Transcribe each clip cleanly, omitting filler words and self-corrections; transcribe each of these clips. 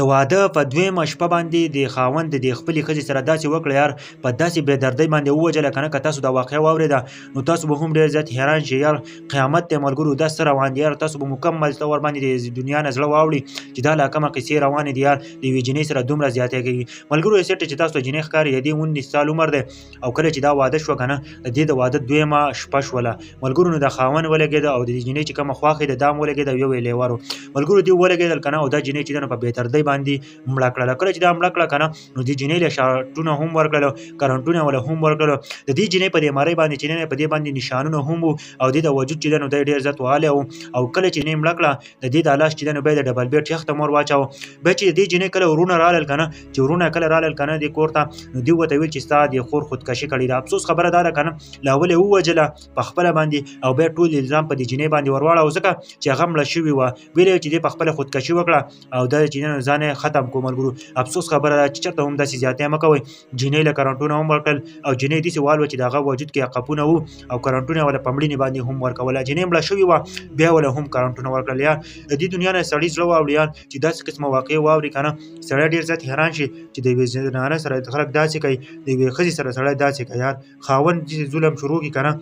د واده په دویمه شپه باندې د خاوند د خپلې ښځې سره داسې وکړه یار په داسې بې دردۍ باندې ووژله که نه که تاسو دا واقعه واورېده نو تاسو به هم ډېر زیات حیران شئ یار قیامت دی ملګرو دا څه روان دي یار تاسو به مکمل طور باندې د دنیا نه زړه واوړي چې دا لا کومه قصې روانې دي یار د یوې جینۍ سره دومره زیاتې کوي ملګرو سیټ چې تاسو ته جینۍ ښکاري د دې 19 سال عمر دی او کله چې دا واده شوه که نه د دې د واده دویمه شپه شوله ملګرو نو د خاوند ولګېده او د دې جینۍ چې کومه خواښې ده دا هم ولګېده او یو یې لیور و ملګرو دوی ولګېدل که نه او دا جینۍ چې ده نو په بې دردۍ باندې مړه کړله کله چې دا مړه کړه که نه نو دې جینۍ له شاټونه هم ورکړله کرنټونه وله هم ورکړله د دې جینۍ په دې مرۍ باندې چې نه په دې باندې نشانونه هم وو او دې د وجود چې ده نو دی ډېر زیات وهلی و او کله چې جینۍ مړه کړه د دې د لاس چې ده نو بیا د ډبل بیټ یخ ته م ور واچوه بیا چې د دې جینۍ کله ورونه رالل که نه چې ورونه کله رالل که نه دې کور ته نو دوی ورته ویل چې ستا د خور خودکشي کړې ده افسوس خبره دا ده که نه له اول یې ووژله په خپله باندې او بیا ټول الزام په دې جینۍ باندې ور واړوه ځکه چې هغه مړه شوې وه ویل یې چې دې په خپله خودکشي وکړه او دا چې ځان یې ختم کړو ملګرو افسوس خبره ده چې چېرته هم داسې زیاتې مه کوئ جینۍ له کرنټونه هم ورکړل او جینۍ داسې والوه چې د هغه وجود کې عقبونه وو او کرنټونه یې وله په مړینې باندې هم ورکول جینۍ مړه شوې وه بیا وله هم کرنټونه ورکړل یار د دې دنیا نه سړي زړه واوړي یار چې داسې قسمه واقعې واوري که نه سړی ډېر زیات حیران شي چې د یوې زنانه سره خلک داسې کوي د یوې ښځې سره سړی داسې کوي یار خاوند چې ظلم شروع کړي که نه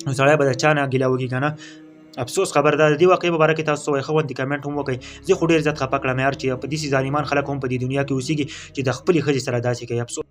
نو سړی به د چا نه ګیله وکړي که نه افسوس خبر ده د دې واقعې په باره کې تاسو څه وایئ ښه غوندې کمنټ هم وکړئ زه خو ډېر زیات خفه کړم یار چې په داسې ظالمان خلک هم په دې دنیا کې اوسېږي چې د خپلې ښځې سره داسې کوي افسوس